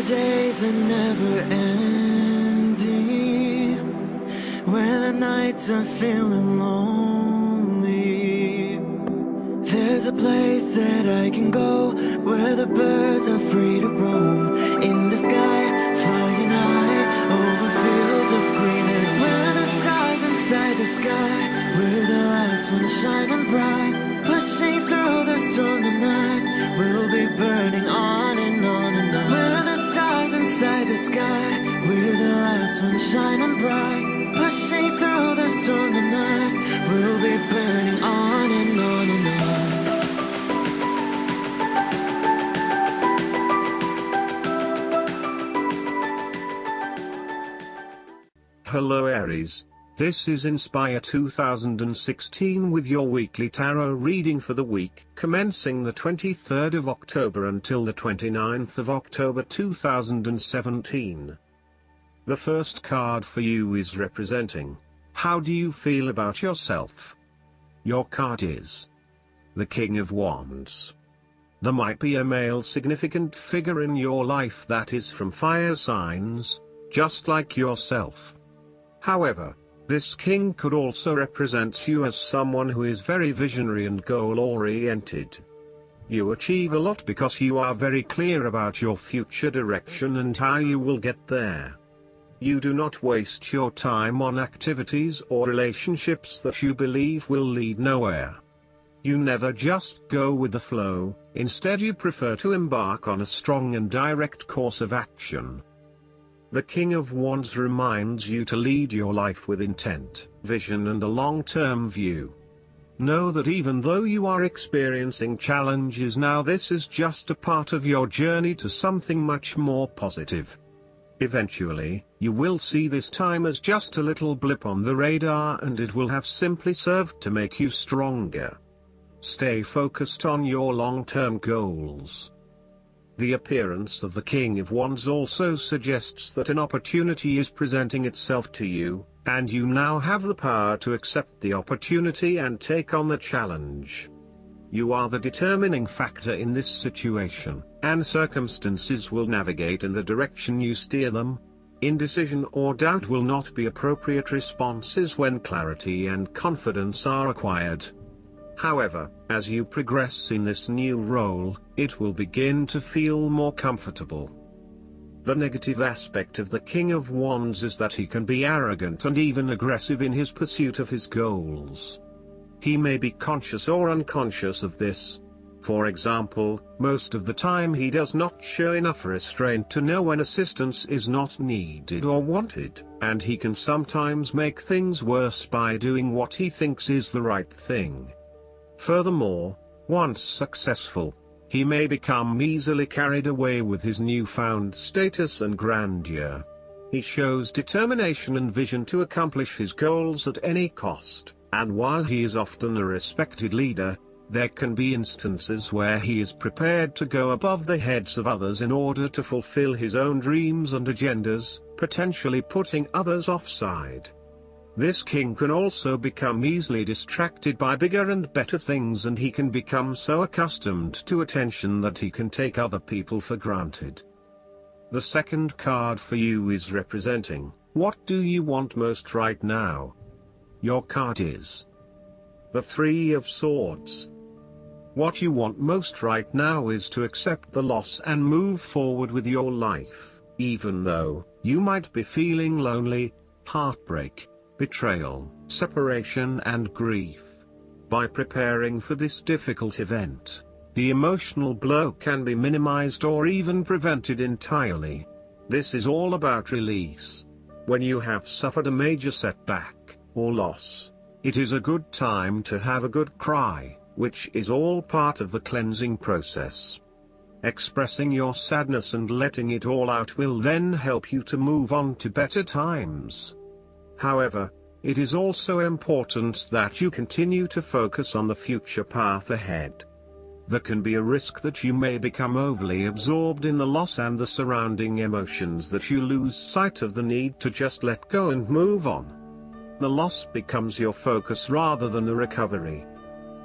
the days are never ending, when the nights are feeling lonely, there's a place that I can go, where the birds are free to roam, in the sky, flying high, over fields of green, and where the stars inside the sky, we're the last ones shining bright, pushing through the storm tonight, we'll be burning on and on and on. We're the stars inside the sky, we're the last ones shining bright, pushing through the storm tonight, we'll be burning on and on and on. Hello Aries, this is Inspire 2016 with your weekly tarot reading for the week commencing the 23rd of October until the 29th of October 2017. The first card for you is representing, how do you feel about yourself? Your card is the King of Wands. There might be a male significant figure in your life that is from fire signs, just like yourself. However, this king could also represent you as someone who is very visionary and goal-oriented. You achieve a lot because you are very clear about your future direction and how you will get there. You do not waste your time on activities or relationships that you believe will lead nowhere. You never just go with the flow, instead you prefer to embark on a strong and direct course of action. The King of Wands reminds you to lead your life with intent, vision and a long-term view. Know that even though you are experiencing challenges now, this is just a part of your journey to something much more positive. Eventually, you will see this time as just a little blip on the radar and it will have simply served to make you stronger. Stay focused on your long-term goals. The appearance of the King of Wands also suggests that an opportunity is presenting itself to you, and you now have the power to accept the opportunity and take on the challenge. You are the determining factor in this situation, and circumstances will navigate in the direction you steer them. Indecision or doubt will not be appropriate responses when clarity and confidence are acquired. However, as you progress in this new role, it will begin to feel more comfortable. The negative aspect of the King of Wands is that he can be arrogant and even aggressive in his pursuit of his goals. He may be conscious or unconscious of this. For example, most of the time he does not show enough restraint to know when assistance is not needed or wanted, and he can sometimes make things worse by doing what he thinks is the right thing. Furthermore, once successful, he may become easily carried away with his newfound status and grandeur. He shows determination and vision to accomplish his goals at any cost, and while he is often a respected leader, there can be instances where he is prepared to go above the heads of others in order to fulfill his own dreams and agendas, potentially putting others offside. This king can also become easily distracted by bigger and better things, and he can become so accustomed to attention that he can take other people for granted. The second card for you is representing, what do you want most right now? Your card is the Three of Swords. What you want most right now is to accept the loss and move forward with your life, even though you might be feeling lonely, heartbreak, betrayal, separation and grief. By preparing for this difficult event, the emotional blow can be minimized or even prevented entirely. This is all about release. When you have suffered a major setback or loss, it is a good time to have a good cry, which is all part of the cleansing process. Expressing your sadness and letting it all out will then help you to move on to better times. However, it is also important that you continue to focus on the future path ahead. There can be a risk that you may become overly absorbed in the loss and the surrounding emotions that you lose sight of the need to just let go and move on. The loss becomes your focus rather than the recovery.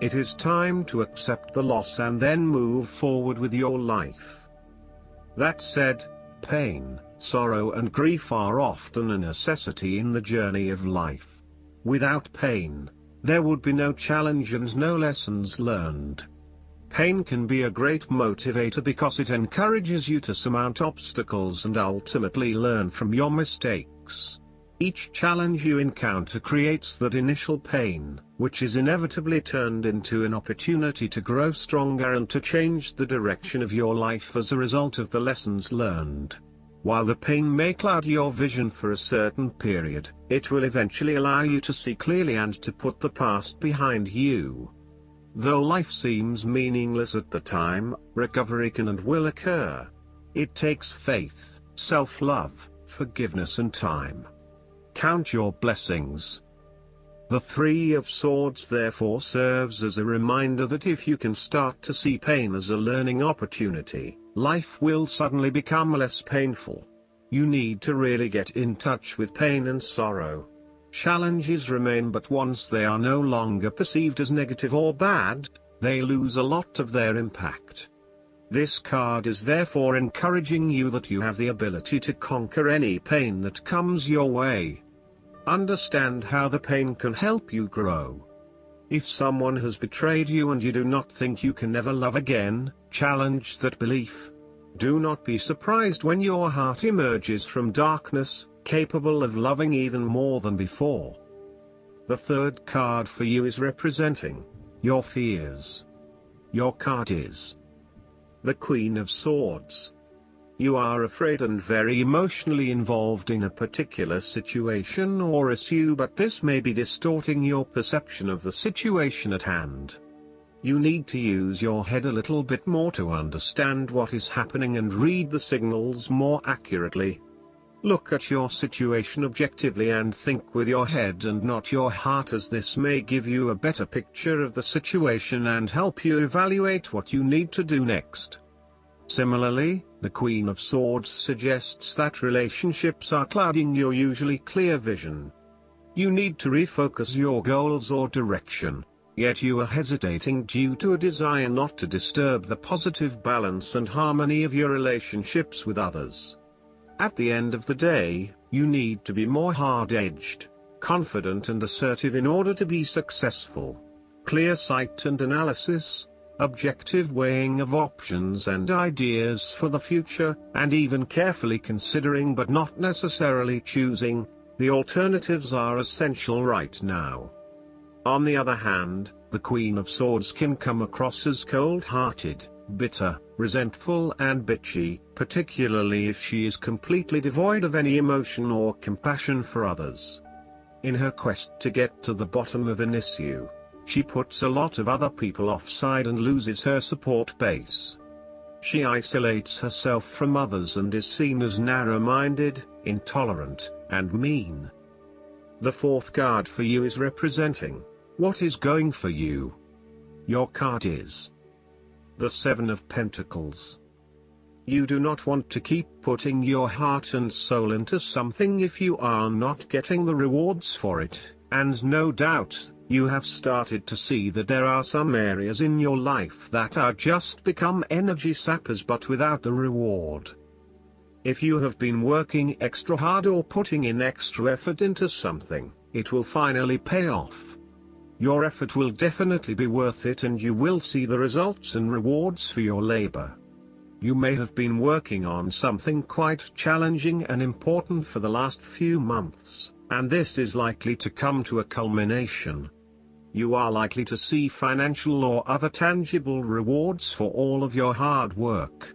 It is time to accept the loss and then move forward with your life. That said, pain, sorrow and grief are often a necessity in the journey of life. Without pain, there would be no challenge and no lessons learned. Pain can be a great motivator because it encourages you to surmount obstacles and ultimately learn from your mistakes. Each challenge you encounter creates that initial pain, which is inevitably turned into an opportunity to grow stronger and to change the direction of your life as a result of the lessons learned. While the pain may cloud your vision for a certain period, it will eventually allow you to see clearly and to put the past behind you. Though life seems meaningless at the time, recovery can and will occur. It takes faith, self-love, forgiveness and time. Count your blessings. The Three of Swords therefore serves as a reminder that if you can start to see pain as a learning opportunity, life will suddenly become less painful. You need to really get in touch with pain and sorrow. Challenges remain, but once they are no longer perceived as negative or bad, they lose a lot of their impact. This card is therefore encouraging you that you have the ability to conquer any pain that comes your way. Understand how the pain can help you grow. If someone has betrayed you and you do not think you can never love again, challenge that belief. Do not be surprised when your heart emerges from darkness, capable of loving even more than before. The third card for you is representing your fears. Your card is the Queen of Swords. You are afraid and very emotionally involved in a particular situation or issue, but this may be distorting your perception of the situation at hand. You need to use your head a little bit more to understand what is happening and read the signals more accurately. Look at your situation objectively and think with your head and not your heart, as this may give you a better picture of the situation and help you evaluate what you need to do next. Similarly, the Queen of Swords suggests that relationships are clouding your usually clear vision. You need to refocus your goals or direction, yet you are hesitating due to a desire not to disturb the positive balance and harmony of your relationships with others. At the end of the day, you need to be more hard-edged, confident and assertive in order to be successful. Clear sight and analysis, objective weighing of options and ideas for the future, and even carefully considering but not necessarily choosing the alternatives are essential right now. On the other hand, the Queen of Swords can come across as cold-hearted, bitter, resentful and bitchy, particularly if she is completely devoid of any emotion or compassion for others. In her quest to get to the bottom of an issue, she puts a lot of other people offside and loses her support base. She isolates herself from others and is seen as narrow-minded, intolerant, and mean. The fourth card for you is representing what is going for you. Your card is the Seven of Pentacles. You do not want to keep putting your heart and soul into something if you are not getting the rewards for it, and no doubt, you have started to see that there are some areas in your life that are just become energy sappers but without the reward. If you have been working extra hard or putting in extra effort into something, it will finally pay off. Your effort will definitely be worth it and you will see the results and rewards for your labor. You may have been working on something quite challenging and important for the last few months, and this is likely to come to a culmination. You are likely to see financial or other tangible rewards for all of your hard work.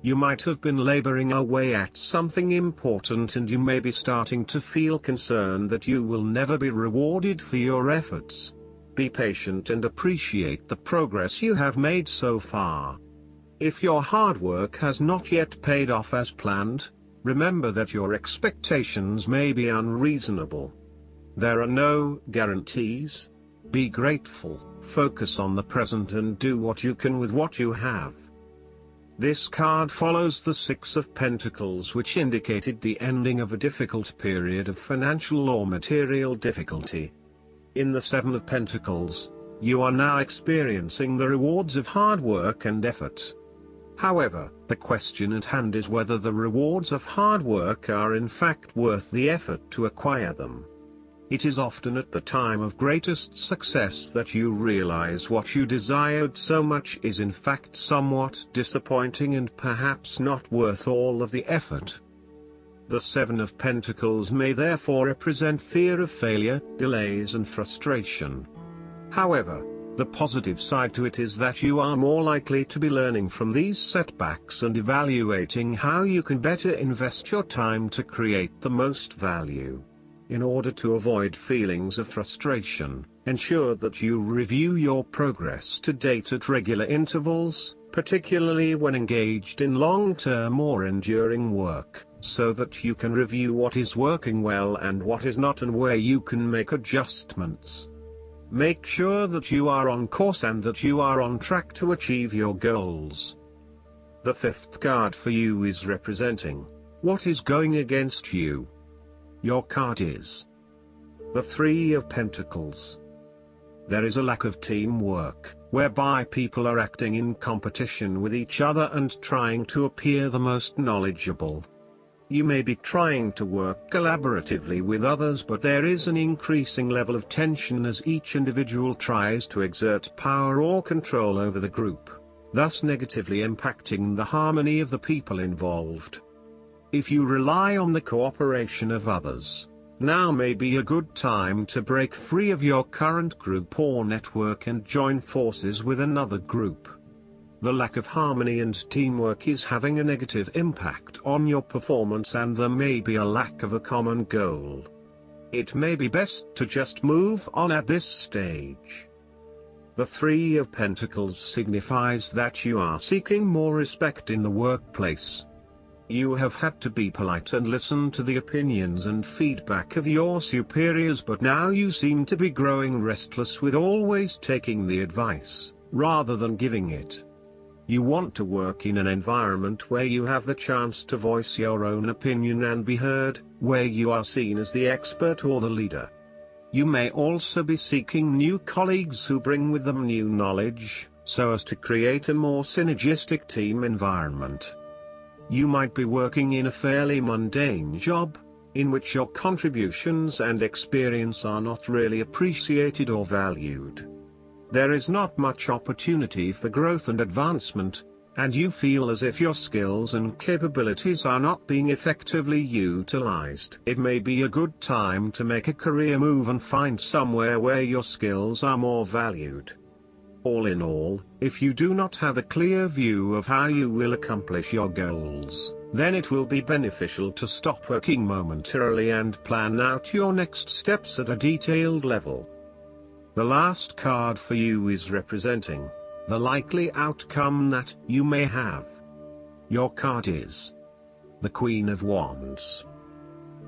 You might have been laboring away at something important and you may be starting to feel concerned that you will never be rewarded for your efforts. Be patient and appreciate the progress you have made so far. If your hard work has not yet paid off as planned, remember that your expectations may be unreasonable. There are no guarantees. Be grateful, focus on the present and do what you can with what you have. This card follows the Six of Pentacles, which indicated the ending of a difficult period of financial or material difficulty. In the Seven of Pentacles, you are now experiencing the rewards of hard work and effort. However, the question at hand is whether the rewards of hard work are in fact worth the effort to acquire them. It is often at the time of greatest success that you realize what you desired so much is in fact somewhat disappointing and perhaps not worth all of the effort. The Seven of Pentacles may therefore represent fear of failure, delays and frustration. However, the positive side to it is that you are more likely to be learning from these setbacks and evaluating how you can better invest your time to create the most value. In order to avoid feelings of frustration, ensure that you review your progress to date at regular intervals, particularly when engaged in long-term or enduring work, so that you can review what is working well and what is not and where you can make adjustments. Make sure that you are on course and that you are on track to achieve your goals. The fifth card for you is representing what is going against you. Your card is the Three of Pentacles. There is a lack of teamwork, whereby people are acting in competition with each other and trying to appear the most knowledgeable. You may be trying to work collaboratively with others, but there is an increasing level of tension as each individual tries to exert power or control over the group, thus negatively impacting the harmony of the people involved. If you rely on the cooperation of others, now may be a good time to break free of your current group or network and join forces with another group. The lack of harmony and teamwork is having a negative impact on your performance, and there may be a lack of a common goal. It may be best to just move on at this stage. The Three of Pentacles signifies that you are seeking more respect in the workplace. You have had to be polite and listen to the opinions and feedback of your superiors, but now you seem to be growing restless with always taking the advice, rather than giving it. You want to work in an environment where you have the chance to voice your own opinion and be heard, where you are seen as the expert or the leader. You may also be seeking new colleagues who bring with them new knowledge, so as to create a more synergistic team environment. You might be working in a fairly mundane job, in which your contributions and experience are not really appreciated or valued. There is not much opportunity for growth and advancement, and you feel as if your skills and capabilities are not being effectively utilized. It may be a good time to make a career move and find somewhere where your skills are more valued. All in all, if you do not have a clear view of how you will accomplish your goals, then it will be beneficial to stop working momentarily and plan out your next steps at a detailed level. The last card for you is representing the likely outcome that you may have. Your card is the Queen of Wands.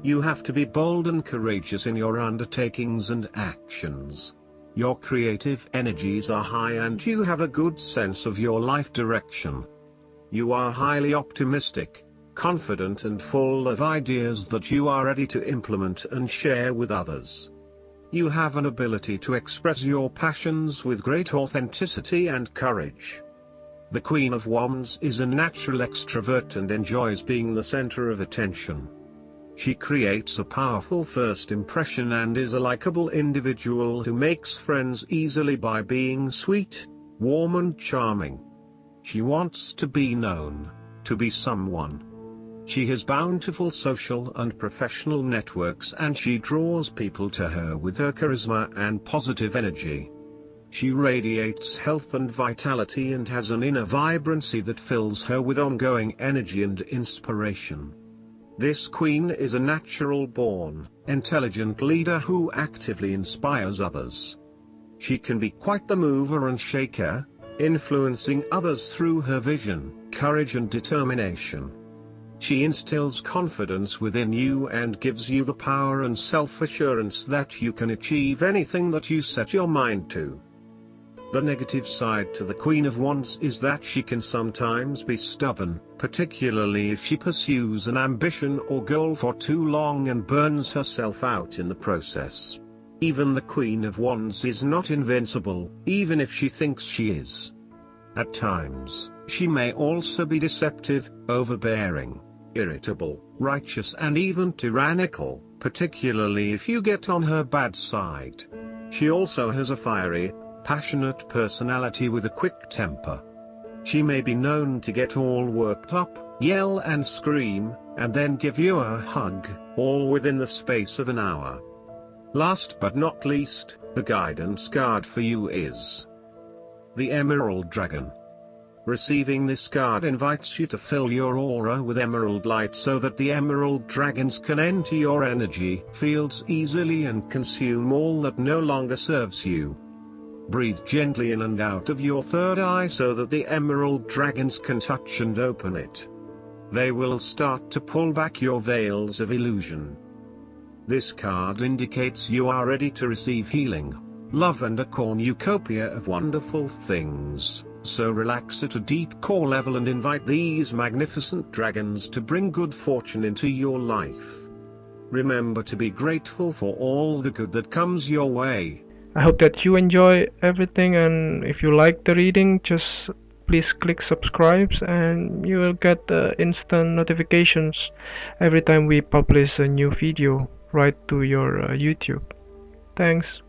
You have to be bold and courageous in your undertakings and actions. Your creative energies are high and you have a good sense of your life direction. You are highly optimistic, confident and full of ideas that you are ready to implement and share with others. You have an ability to express your passions with great authenticity and courage. The Queen of Wands is a natural extrovert and enjoys being the center of attention. She creates a powerful first impression and is a likable individual who makes friends easily by being sweet, warm and charming. She wants to be known, to be someone. She has bountiful social and professional networks and she draws people to her with her charisma and positive energy. She radiates health and vitality and has an inner vibrancy that fills her with ongoing energy and inspiration. This queen is a natural-born, intelligent leader who actively inspires others. She can be quite the mover and shaker, influencing others through her vision, courage and determination. She instills confidence within you and gives you the power and self-assurance that you can achieve anything that you set your mind to. The negative side to the Queen of Wands is that she can sometimes be stubborn, particularly if she pursues an ambition or goal for too long and burns herself out in the process. Even the Queen of Wands is not invincible, even if she thinks she is. At times, she may also be deceptive, overbearing, irritable, righteous and even tyrannical, particularly if you get on her bad side. She also has a fiery, passionate personality with a quick temper. She may be known to get all worked up, yell and scream, and then give you a hug, all within the space of an hour. Last but not least, the guidance card for you is the Emerald Dragon. Receiving this card invites you to fill your aura with emerald light so that the emerald dragons can enter your energy fields easily and consume all that no longer serves you. Breathe gently in and out of your third eye so that the emerald dragons can touch and open it. They will start to pull back your veils of illusion. This card indicates you are ready to receive healing, love and a cornucopia of wonderful things. So relax at a deep core level and invite these magnificent dragons to bring good fortune into your life. Remember to be grateful for all the good that comes your way. I hope that you enjoy everything, and if you like the reading, just please click subscribe and you will get instant notifications every time we publish a new video right to your YouTube. Thanks.